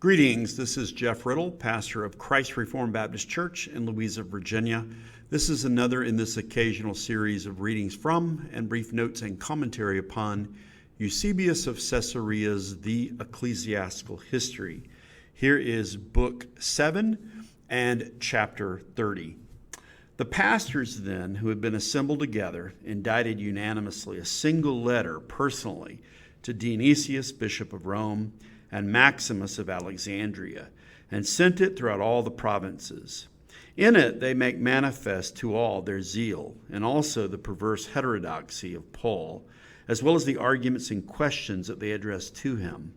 Greetings, this is Jeff Riddle, pastor of Christ Reformed Baptist Church in Louisa, Virginia. This is another in this occasional series of readings from and brief notes and commentary upon Eusebius of Caesarea's The Ecclesiastical History. Here is Book 7 and Chapter 30. The pastors then, who had been assembled together, indited unanimously a single letter personally to Dionysius, Bishop of Rome, and Maximus of Alexandria, and sent it throughout all the provinces. In it they make manifest to all their zeal, and also the perverse heterodoxy of Paul, as well as the arguments and questions that they address to him.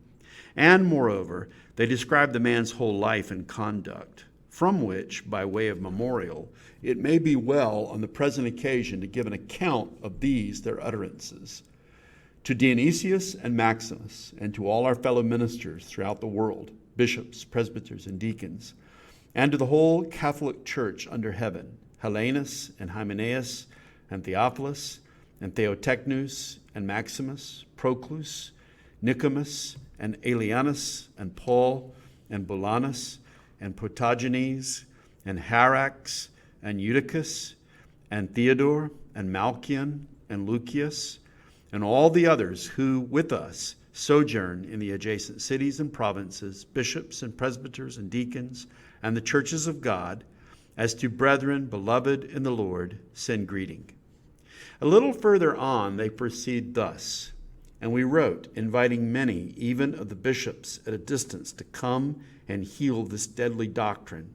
And moreover, they describe the man's whole life and conduct, from which, by way of memorial, it may be well on the present occasion to give an account of these their utterances. To Dionysius and Maximus, and to all our fellow ministers throughout the world, bishops, presbyters, and deacons, and to the whole Catholic Church under heaven, Hellenus and Hymenaeus and Theophilus and Theotechnus and Maximus, Proclus, Nicomas and Aelianus and Paul and Bolanus and Protogenes and Harax and Eutychus and Theodore and Malchion and Lucius, and all the others who with us sojourn in the adjacent cities and provinces, bishops and presbyters and deacons, and the churches of God, as to brethren beloved in the Lord, send greeting. A little further on they proceed thus, and we wrote, inviting many, even of the bishops at a distance, to come and heal this deadly doctrine,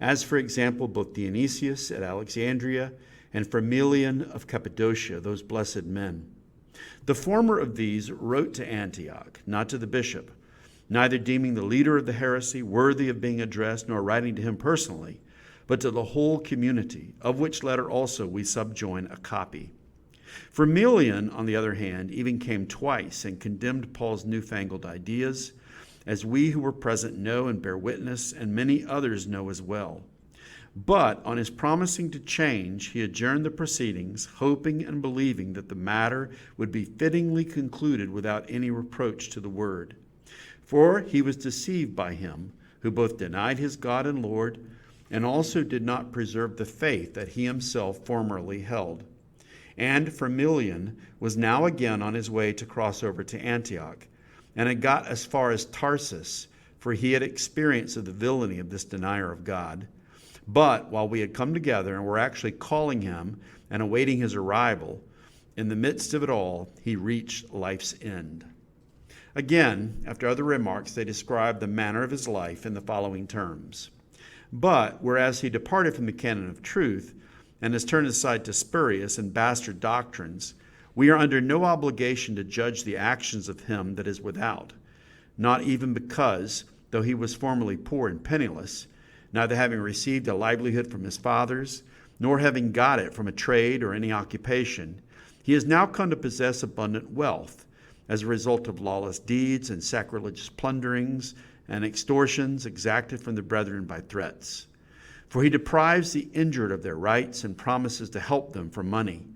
as for example both Dionysius at Alexandria and Firmilian of Cappadocia, those blessed men. The former of these wrote to Antioch, not to the bishop, neither deeming the leader of the heresy worthy of being addressed, nor writing to him personally, but to the whole community, of which letter also we subjoin a copy. Firmilian, on the other hand, even came twice and condemned Paul's newfangled ideas, as we who were present know and bear witness, and many others know as well. But on his promising to change, he adjourned the proceedings, hoping and believing that the matter would be fittingly concluded without any reproach to the word. For he was deceived by him, who both denied his God and Lord, and also did not preserve the faith that he himself formerly held. And Firmilian was now again on his way to cross over to Antioch, and had got as far as Tarsus, for he had experience of the villainy of this denier of God. But while we had come together and were actually calling him and awaiting his arrival, in the midst of it all, he reached life's end. Again, after other remarks, they describe the manner of his life in the following terms. But whereas he departed from the canon of truth and has turned aside to spurious and bastard doctrines, we are under no obligation to judge the actions of him that is without, not even because, though he was formerly poor and penniless, neither having received a livelihood from his fathers, nor having got it from a trade or any occupation, he has now come to possess abundant wealth as a result of lawless deeds and sacrilegious plunderings and extortions exacted from the brethren by threats. For he deprives the injured of their rights and promises to help them for money,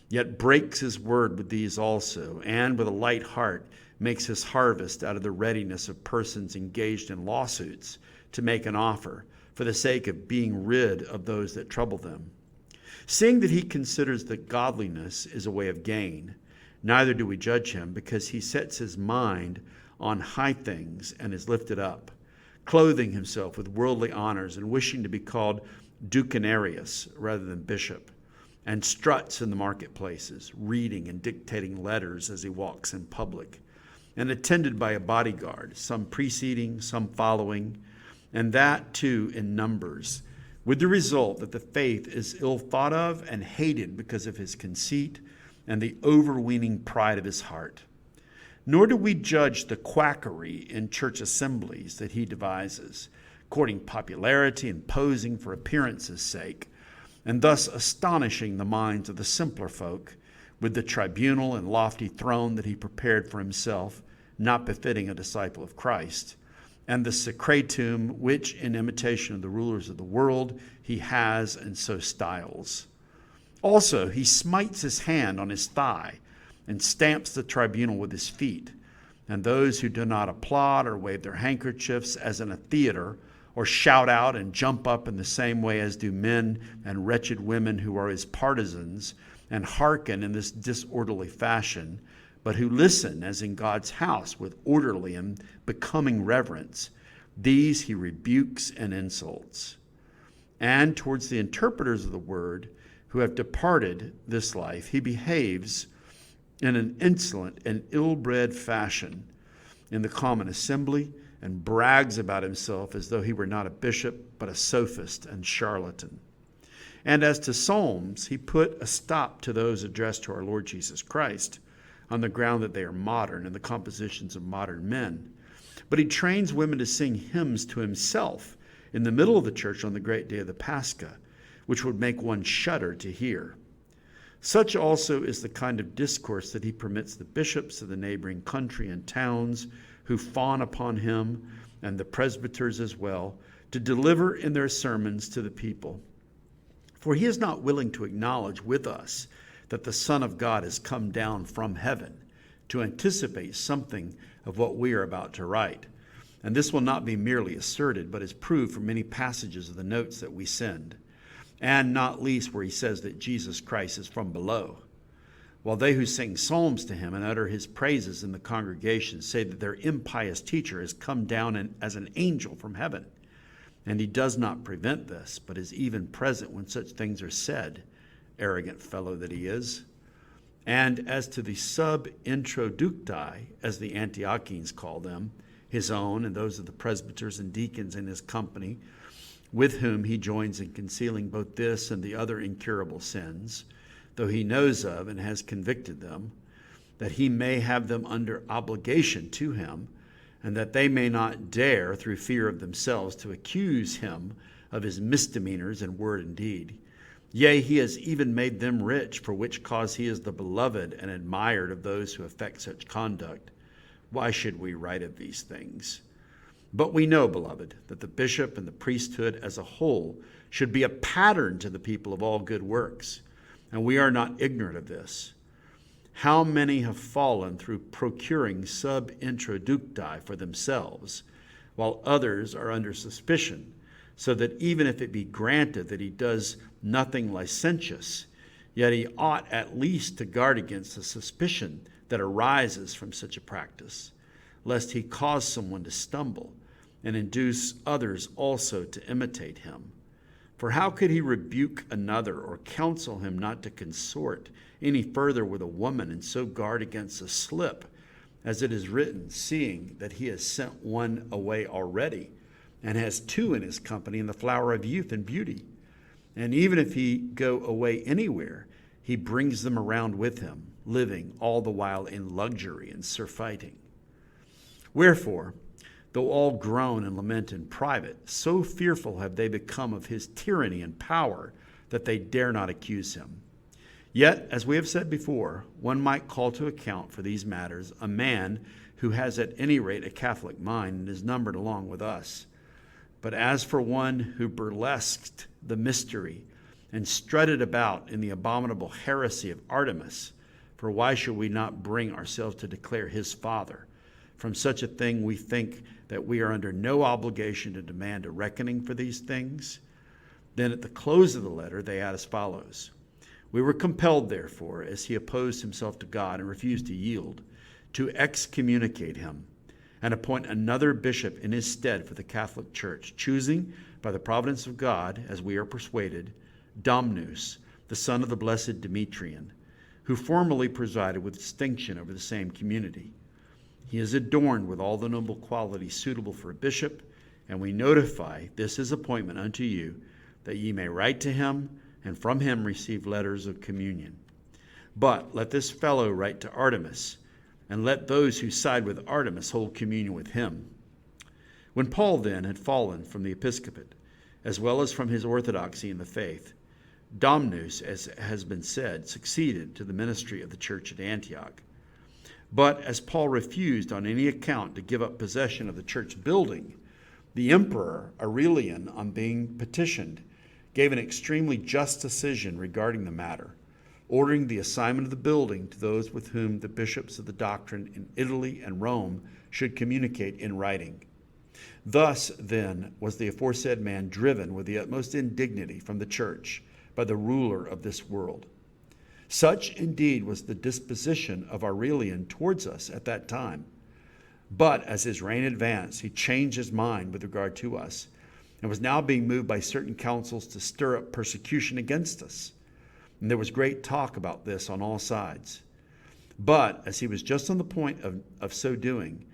yet breaks his word with these also, and with a light heart makes his harvest out of the readiness of persons engaged in lawsuits to make an offer, for the sake of being rid of those that trouble them. Seeing that he considers that godliness is a way of gain, neither do we judge him, because he sets his mind on high things and is lifted up, clothing himself with worldly honors and wishing to be called ducenarius rather than bishop, and struts in the marketplaces, reading and dictating letters as he walks in public, and attended by a bodyguard, some preceding, some following, and that too in numbers, with the result that the faith is ill thought of and hated because of his conceit and the overweening pride of his heart. Nor do we judge the quackery in church assemblies that he devises, courting popularity and posing for appearance's sake, and thus astonishing the minds of the simpler folk with the tribunal and lofty throne that he prepared for himself, not befitting a disciple of Christ, and the secretum which, in imitation of the rulers of the world, he has and so styles. Also, he smites his hand on his thigh and stamps the tribunal with his feet, and those who do not applaud or wave their handkerchiefs as in a theater, or shout out and jump up in the same way as do men and wretched women who are his partisans, and hearken in this disorderly fashion, but who listen as in God's house with orderly and becoming reverence, these he rebukes and insults. And towards the interpreters of the word, who have departed this life, he behaves in an insolent and ill-bred fashion in the common assembly, and brags about himself as though he were not a bishop, but a sophist and charlatan. And as to psalms, he put a stop to those addressed to our Lord Jesus Christ, on the ground that they are modern and the compositions of modern men. But he trains women to sing hymns to himself in the middle of the church on the great day of the Pascha, which would make one shudder to hear. Such also is the kind of discourse that he permits the bishops of the neighboring country and towns who fawn upon him, and the presbyters as well, to deliver in their sermons to the people. For he is not willing to acknowledge with us that the Son of God has come down from heaven, to anticipate something of what we are about to write. And this will not be merely asserted, but is proved from many passages of the notes that we send, and not least where he says that Jesus Christ is from below. While they who sing psalms to him and utter his praises in the congregation say that their impious teacher has come down as an angel from heaven. And he does not prevent this, but is even present when such things are said, arrogant fellow that he is. And as to the sub-introducti, as the Antiochenes call them, his own and those of the presbyters and deacons in his company, with whom he joins in concealing both this and the other incurable sins, though he knows of and has convicted them, that he may have them under obligation to him, and that they may not dare, through fear of themselves, to accuse him of his misdemeanors in word and deed. Yea, he has even made them rich, for which cause he is the beloved and admired of those who affect such conduct. Why should we write of these things? But we know, beloved, that the bishop and the priesthood as a whole should be a pattern to the people of all good works, and we are not ignorant of this. How many have fallen through procuring sub-introducti for themselves, while others are under suspicion, so that even if it be granted that he does nothing licentious, yet he ought at least to guard against the suspicion that arises from such a practice, lest he cause someone to stumble and induce others also to imitate him. For how could he rebuke another or counsel him not to consort any further with a woman and so guard against a slip, as it is written, seeing that he has sent one away already and has two in his company in the flower of youth and beauty? And even if he go away anywhere, he brings them around with him, living all the while in luxury and surfeiting. Wherefore, though all groan and lament in private, so fearful have they become of his tyranny and power that they dare not accuse him. Yet, as we have said before, one might call to account for these matters a man who has at any rate a Catholic mind and is numbered along with us. But as for one who burlesqued the mystery and strutted about in the abominable heresy of Artemis, for why should we not bring ourselves to declare his father? From such a thing we think that we are under no obligation to demand a reckoning for these things. Then at the close of the letter they add as follows: we were compelled, therefore, as he opposed himself to God and refused to yield, to excommunicate him and appoint another bishop in his stead for the Catholic Church, choosing, by the providence of God, as we are persuaded, Domnus, the son of the blessed Demetrian, who formerly presided with distinction over the same community. He is adorned with all the noble qualities suitable for a bishop, and we notify this his appointment unto you, that ye may write to him, and from him receive letters of communion. But let this fellow write to Artemis, and let those who side with Artemis hold communion with him. When Paul then had fallen from the episcopate, as well as from his orthodoxy in the faith, Domnus, as has been said, succeeded to the ministry of the church at Antioch. But as Paul refused on any account to give up possession of the church building, the emperor Aurelian, on being petitioned, gave an extremely just decision regarding the matter, ordering the assignment of the building to those with whom the bishops of the doctrine in Italy and Rome should communicate in writing. Thus, then, was the aforesaid man driven with the utmost indignity from the church by the ruler of this world. Such, indeed, was the disposition of Aurelian towards us at that time. But as his reign advanced, he changed his mind with regard to us, and was now being moved by certain councils to stir up persecution against us. And there was great talk about this on all sides. But as he was just on the point of so doing,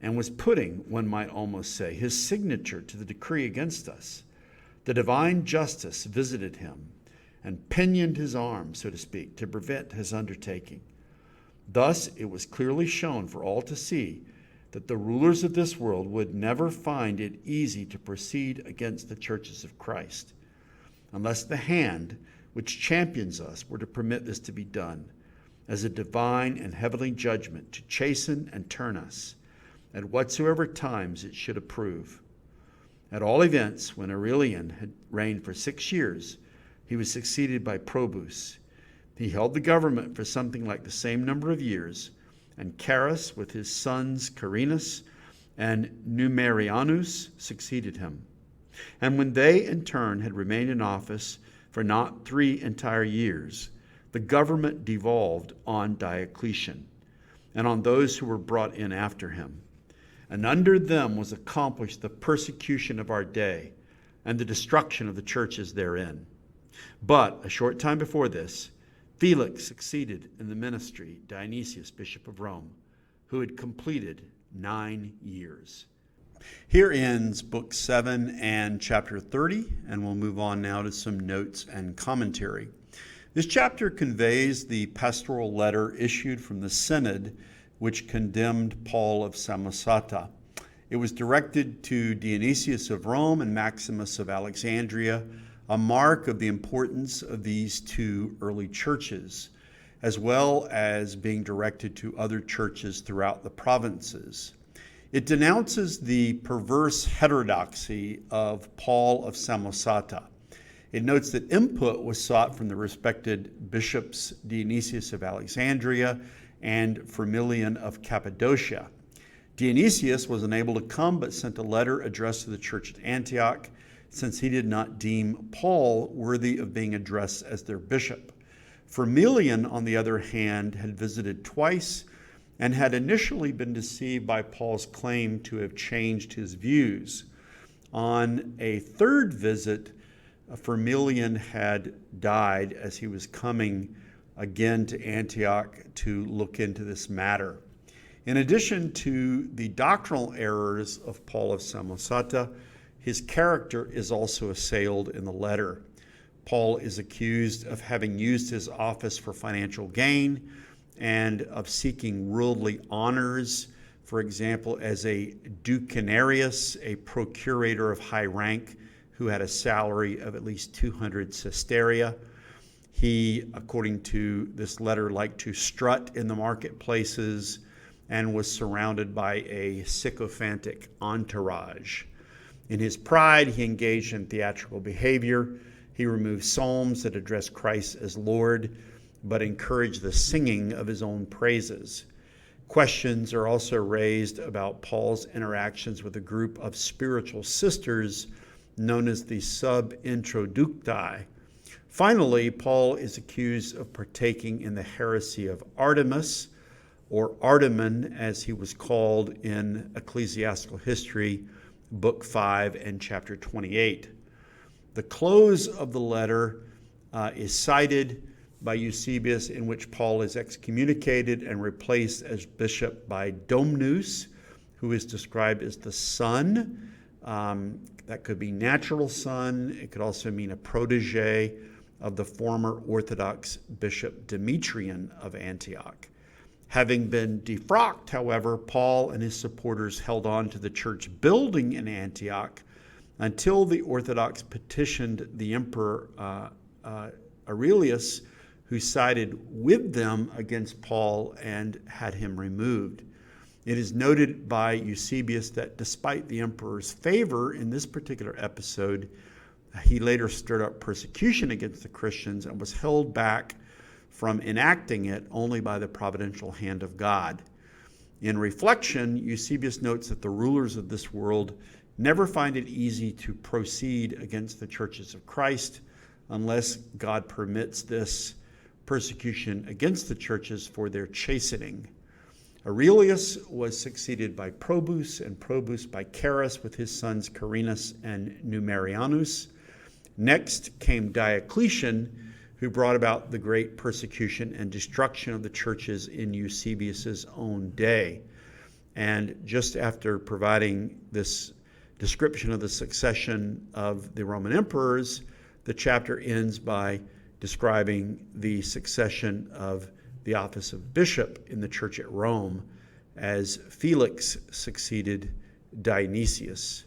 and was putting, one might almost say, his signature to the decree against us, the divine justice visited him and pinioned his arm, so to speak, to prevent his undertaking. Thus it was clearly shown for all to see that the rulers of this world would never find it easy to proceed against the churches of Christ, unless the hand which champions us were to permit this to be done, as a divine and heavenly judgment to chasten and turn us, at whatsoever times it should approve. At all events, when Aurelian had reigned for 6 years, he was succeeded by Probus. He held the government for something like the same number of years, and Carus, with his sons Carinus and Numerianus, succeeded him. And when they in turn had remained in office for not 3 entire years, the government devolved on Diocletian and on those who were brought in after him. And under them was accomplished the persecution of our day and the destruction of the churches therein. But a short time before this, Felix succeeded in the ministry Dionysius, Bishop of Rome, who had completed 9 years. Here ends Book 7 and Chapter 30, and we'll move on now to some notes and commentary. This chapter conveys the pastoral letter issued from the synod which condemned Paul of Samosata. It was directed to Dionysius of Rome and Maximus of Alexandria, a mark of the importance of these 2 early churches, as well as being directed to other churches throughout the provinces. It denounces the perverse heterodoxy of Paul of Samosata. It notes that input was sought from the respected bishops Dionysius of Alexandria and Firmilian of Cappadocia. Dionysius was unable to come, but sent a letter addressed to the church at Antioch, since he did not deem Paul worthy of being addressed as their bishop. Firmilian, on the other hand, had visited twice and had initially been deceived by Paul's claim to have changed his views. On a 3rd visit, Firmilian had died as he was coming again to Antioch to look into this matter. In addition to the doctrinal errors of Paul of Samosata, his character is also assailed in the letter. Paul is accused of having used his office for financial gain and of seeking worldly honors, for example, as a ducenarius, a procurator of high rank who had a salary of at least 200 sestertia. He, according to this letter, liked to strut in the marketplaces and was surrounded by a sycophantic entourage. In his pride, he engaged in theatrical behavior. He removed psalms that addressed Christ as Lord, but encouraged the singing of his own praises. Questions are also raised about Paul's interactions with a group of spiritual sisters known as the sub-introducti. Finally, Paul is accused of partaking in the heresy of Artemis, or Artemon, as he was called in ecclesiastical history, Book 5 and Chapter 28. The close of the letter is cited by Eusebius, in which Paul is excommunicated and replaced as bishop by Domnus, who is described as the son. That could be natural son. It could also mean a protege of the former Orthodox Bishop Demetrian of Antioch. Having been defrocked, however, Paul and his supporters held on to the church building in Antioch until the Orthodox petitioned the Emperor Aurelius, who sided with them against Paul and had him removed. It is noted by Eusebius that despite the emperor's favor in this particular episode, he later stirred up persecution against the Christians and was held back from enacting it only by the providential hand of God. In reflection, Eusebius notes that the rulers of this world never find it easy to proceed against the churches of Christ unless God permits this persecution against the churches for their chastening. Aurelius was succeeded by Probus, and Probus by Carus with his sons Carinus and Numerianus. Next came Diocletian, who brought about the great persecution and destruction of the churches in Eusebius's own day. And just after providing this description of the succession of the Roman emperors, the chapter ends by describing the succession of the office of bishop in the church at Rome as Felix succeeded Dionysius.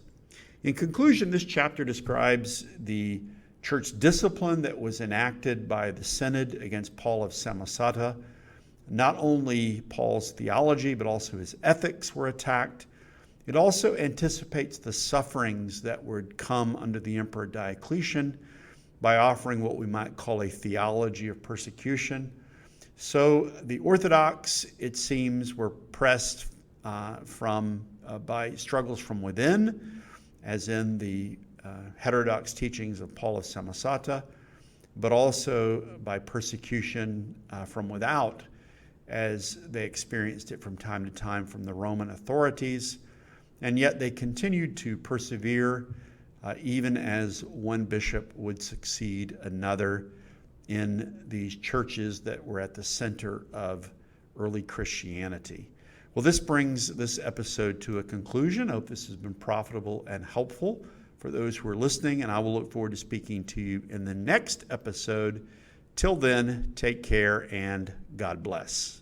In conclusion, this chapter describes the church discipline that was enacted by the synod against Paul of Samosata. Not only Paul's theology, but also his ethics were attacked. It also anticipates the sufferings that would come under the Emperor Diocletian by offering what we might call a theology of persecution. So the Orthodox, it seems, were pressed by struggles from within, as in the heterodox teachings of Paul of Samosata, but also by persecution from without, as they experienced it from time to time from the Roman authorities. And yet they continued to persevere even as one bishop would succeed another in these churches that were at the center of early Christianity. Well, this brings this episode to a conclusion. I hope this has been profitable and helpful for those who are listening, and I will look forward to speaking to you in the next episode. Till then, take care and God bless.